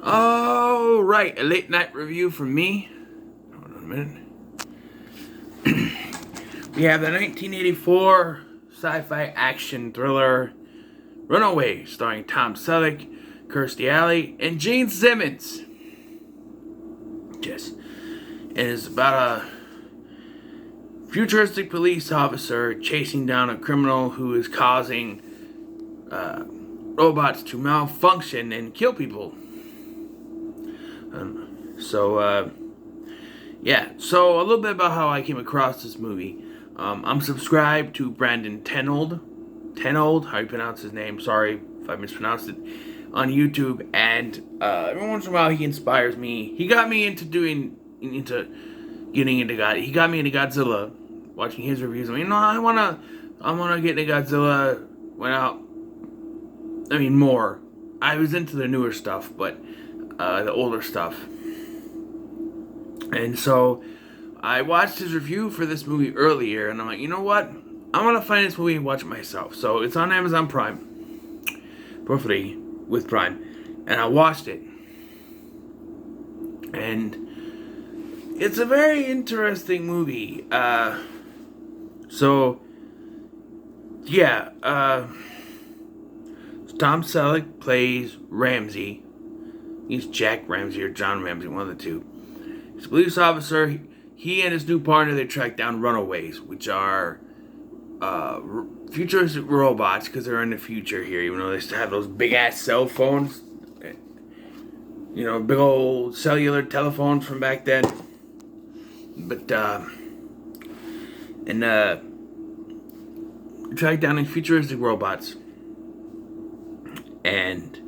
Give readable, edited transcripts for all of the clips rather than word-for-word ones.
Oh, right, a late night review from me. Hold on a minute. We have the 1984 sci-fi action thriller Runaway, starring Tom Selleck, Kirstie Alley, and Gene Simmons. Yes, and it's about a futuristic police officer chasing down a criminal who is causing robots to malfunction and kill people. So a little bit about how I came across this movie. I'm subscribed to Brandon Tenold, how you pronounce his name, sorry if I mispronounced it, on YouTube, and every once in a while he inspires me. He got me into getting into God. He got me into Godzilla, watching his reviews. I wanna get into Godzilla. More. I was into the newer stuff, but the older stuff. And so I watched his review for this movie earlier, and I'm like, you know what? I want to find this movie and watch it myself. So it's on Amazon Prime, for free with Prime, and I watched it. And it's a very interesting movie. Tom Selleck plays Ramsey. He's Jack Ramsey or John Ramsey, one of the two. He's a police officer. He and his new partner, they track down runaways, which are futuristic robots, because they're in the future here. Even though they still have those big ass cell phones, big old cellular telephones from back then. But track down these futuristic robots, and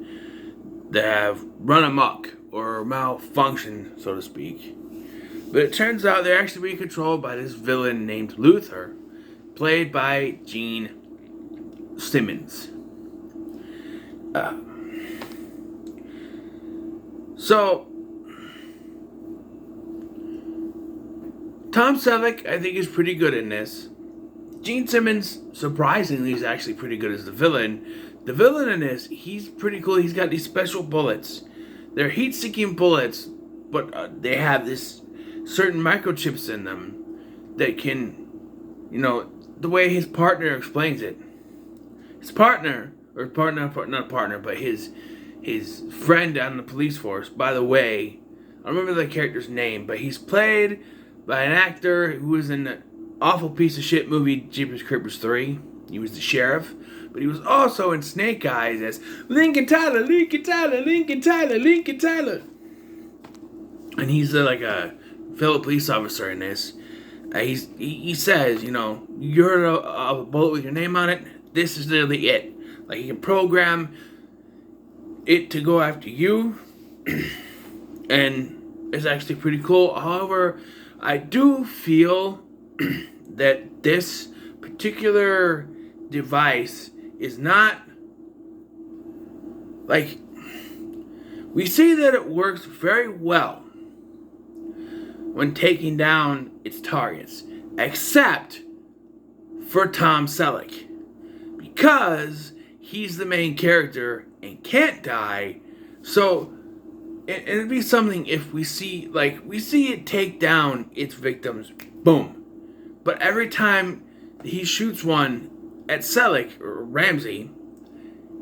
they have run amok or malfunction, so to speak. But it turns out they're actually being controlled by this villain named Luther, played by Gene Simmons. Tom Selleck, I think, is pretty good in this. Gene Simmons, surprisingly, is actually pretty good as the villain. The villain in this, he's pretty cool. He's got these special bullets. They're heat-seeking bullets, but they have this certain microchips in them that can, the way his partner explains it. His partner, not partner, but his friend on the police force, by the way, I don't remember the character's name, but he's played by an actor who was in the awful piece of shit movie Jeepers Creepers 3. He was the sheriff, but he was also in Snake Eyes as Lincoln Tyler. And he's like a fellow police officer in this. He says, you heard of a bullet with your name on it? This is literally it. Like, you can program it to go after you, and it's actually pretty cool. However, I do feel that this particular device is not, like, we see that it works very well when taking down its targets, except for Tom Selleck, because he's the main character and can't die. So it'd be something if we see it take down its victims, boom, but every time he shoots one at Selleck or Ramsey,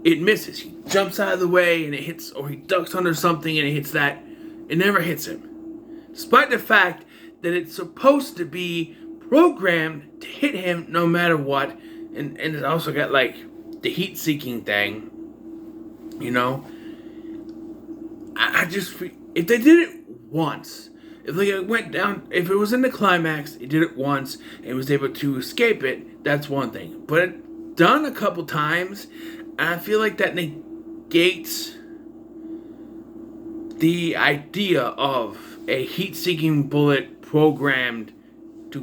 it misses. He jumps out of the way and it hits, or he ducks under something and it hits that. It never hits him, despite the fact that it's supposed to be programmed to hit him no matter what. And it's also got like the heat-seeking thing, I just, if they did it once, if it went down, if it was in the climax, it did it once and was able to escape it, that's one thing. But it done a couple times, and I feel like that negates the idea of a heat-seeking bullet programmed to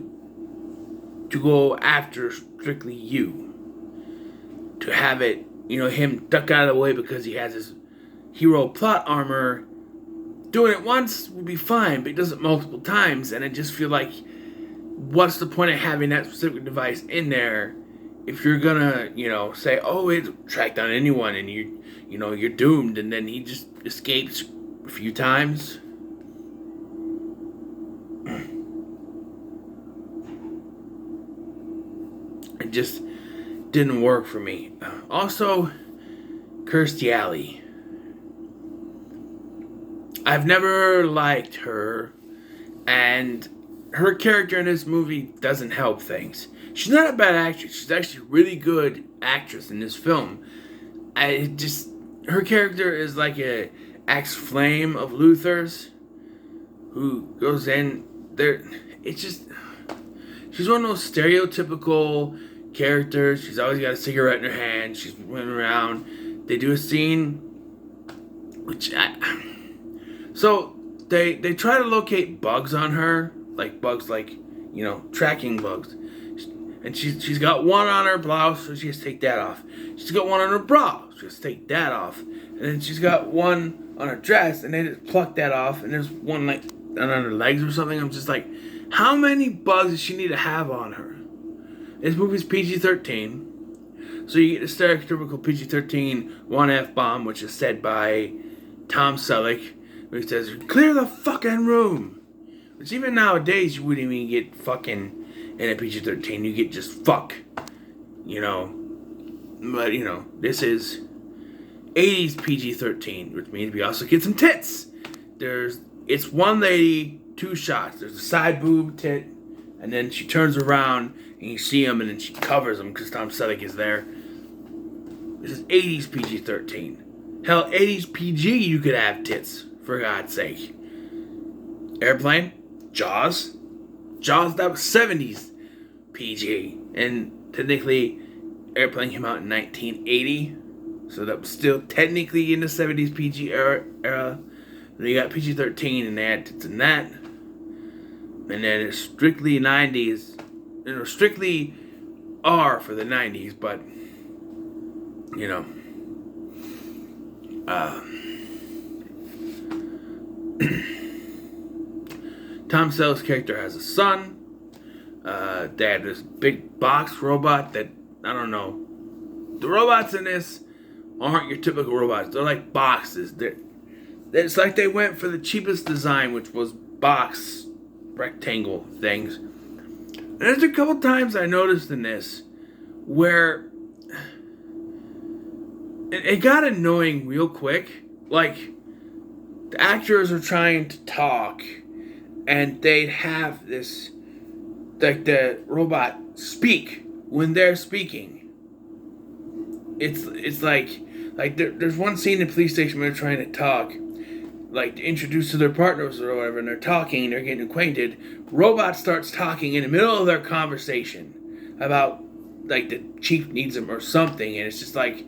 go after strictly you. To have it, him duck out of the way because he has his hero plot armor. Doing it once would be fine, but he does it multiple times, and I just feel like, what's the point of having that specific device in there if you're gonna, say, oh, it tracked down anyone and you're doomed, and then he just escapes a few times. It just didn't work for me. Also, Kirstie Alley. I've never liked her, and her character in this movie doesn't help things. She's not a bad actress. She's actually a really good actress in this film. Her character is like a ex-flame of Luther's, who goes in there. It's just, she's one of those stereotypical characters. She's always got a cigarette in her hand. She's running around. They do a scene, so they try to locate bugs on her, like bugs, like, you know, tracking bugs. And she's got one on her blouse, so she has to take that off. She's got one on her bra, so she has to take that off. And then she's got one on her dress, and they just pluck that off. And there's one like on her legs or something. I'm just like, how many bugs does she need to have on her? This movie's PG-13, so you get the stereotypical PG-13 one F-bomb, which is said by Tom Selleck, where he says, "Clear the fucking room." Which even nowadays you wouldn't even get fucking in a PG-13. You get just fuck, you know. But you know, this is 80s PG-13, which means we also get some tits. It's one lady, two shots. There's a side boob tit, and then she turns around and you see them, and then she covers them because Tom Selleck is there. This is 80s PG-13. Hell, 80s PG you could have tits, for God's sake. Airplane, Jaws, that was 70s PG, and technically Airplane came out in 1980, so that was still technically in the 70s PG era. Then you got PG-13 and they had tits in that, and then it's strictly 90s, you know, strictly R for the 90s, but you know, Tom Selleck's character has a son. They have this big box robot that, I don't know. The robots in this aren't your typical robots. They're like boxes. It's like they went for the cheapest design, which was box rectangle things. And there's a couple times I noticed in this where it got annoying real quick. Like, the actors are trying to talk, and they'd have this, like, the robot speak when they're speaking. It's like there's one scene in the police station where they're trying to talk, like, to introduce to their partners or whatever, and they're talking, and they're getting acquainted. Robot starts talking in the middle of their conversation about, like, the chief needs them or something, and it's just like,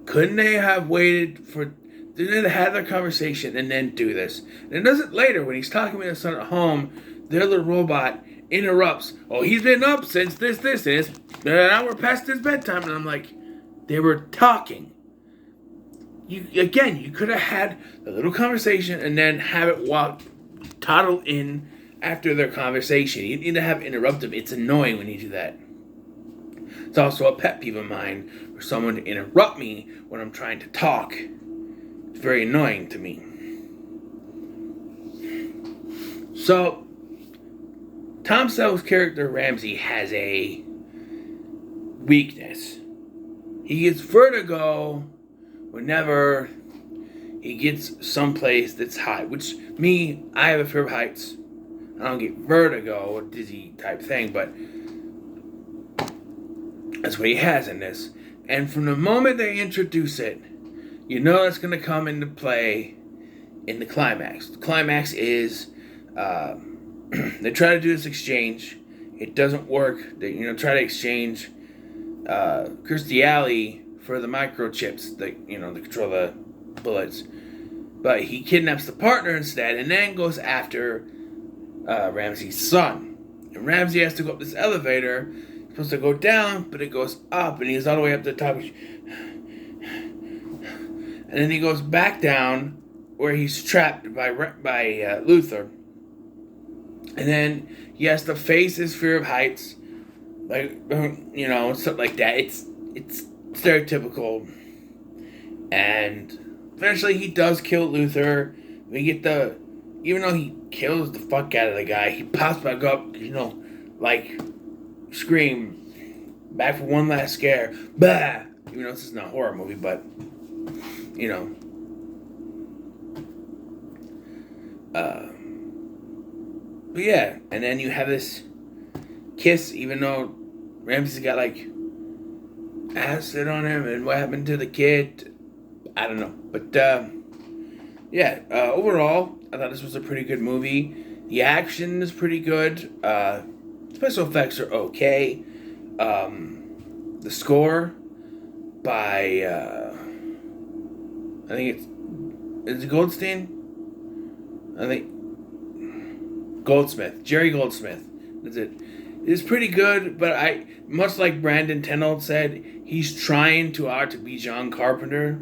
couldn't they have waited for... Didn't they have their conversation and then do this? And it does it later when he's talking with his son at home. Their little robot interrupts. Oh, he's been up since this, and now we're past his bedtime. And I'm like, they were talking. You could have had a little conversation and then have it toddle in after their conversation. You need to have interrupted. It's annoying when you do that. It's also a pet peeve of mine for someone to interrupt me when I'm trying to talk. It's very annoying to me. So, Tom Selleck's character Ramsey has a weakness. He gets vertigo whenever he gets someplace that's high. Which, me, I have a fear of heights. I don't get vertigo or dizzy type thing, but that's what he has in this. And from the moment they introduce it, you know it's going to come into play in the climax. The climax is they try to do this exchange. It doesn't work. They try to exchange Kirstie Alley for the microchips that control the bullets. But he kidnaps the partner instead, and then goes after Ramsey's son. And Ramsey has to go up this elevator. He's supposed to go down, but it goes up, and he's all the way up to the top. And then he goes back down where he's trapped by Luther. And then he has to face his fear of heights, something like that. It's stereotypical. And eventually he does kill Luther, We get even though he kills the fuck out of the guy, he pops back up, like, Scream, back for one last scare, bah! Even though this is not a horror movie, but, but yeah, and then you have this kiss, even though Ramsey's got, like, acid on him, and what happened to the kid, I don't know, but, overall, I thought this was a pretty good movie. The action is pretty good. Special effects are okay. The score by, I think is it Goldstein? I think Jerry Goldsmith. That's it. It's pretty good, but much like Brandon Tenold said, he's trying too hard to be John Carpenter.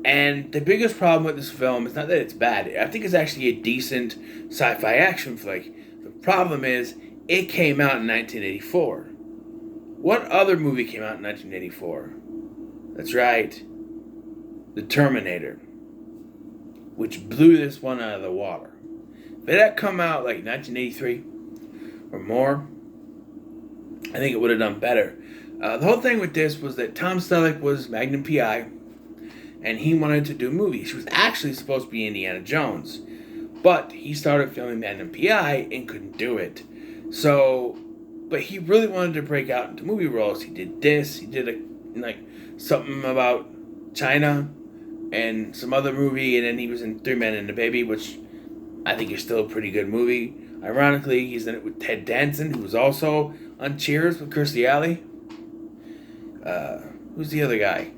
And the biggest problem with this film is not that it's bad. I think it's actually a decent sci-fi action flick. The problem is, it came out in 1984. What other movie came out in 1984? That's right. The Terminator. Which blew this one out of the water. If it had come out like 1983 or more, I think it would have done better. The whole thing with this was that Tom Selleck was Magnum P.I., and he wanted to do movies. He was actually supposed to be Indiana Jones, but he started filming Magnum P.I. and couldn't do it. But he really wanted to break out into movie roles. He did this. He did something about China and some other movie, and then he was in Three Men and a Baby, which I think is still a pretty good movie. Ironically, he's in it with Ted Danson, who was also on Cheers with Kirstie Alley. Who's the other guy?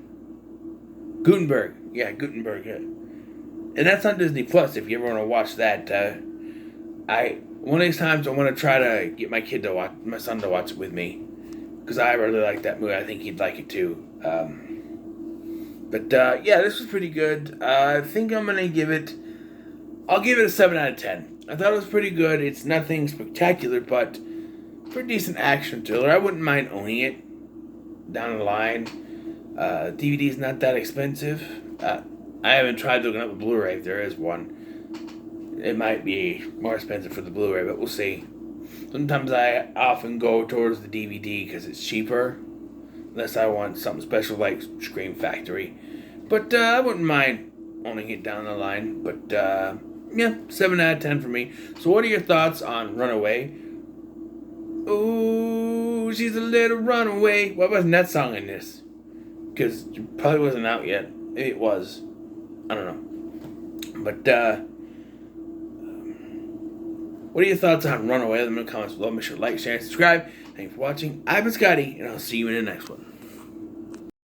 Gutenberg. Yeah, Gutenberg. Yeah. And that's on Disney Plus if you ever want to watch that. One of these times I want to try to get my son to watch it with me, because I really like that movie. I think he'd like it too. This was pretty good. I think I'll give it a 7 out of 10. I thought it was pretty good. It's nothing spectacular, but for a decent action thriller. I wouldn't mind owning it down the line. DVD's not that expensive. I haven't tried looking up a Blu-ray if there is one. It might be more expensive for the Blu-ray, but we'll see. Sometimes I often go towards the DVD because it's cheaper, unless I want something special like Scream Factory. But I wouldn't mind owning it down the line. But 7 out of 10 for me. So what are your thoughts on Runaway? Ooh, she's a little runaway. Why wasn't that song in this? Because it probably wasn't out yet. Maybe it was. I don't know. But, what are your thoughts on Runaway? Let me know in the comments below. Make sure to like, share, and subscribe. Thank you for watching. I've been Scotty, and I'll see you in the next one.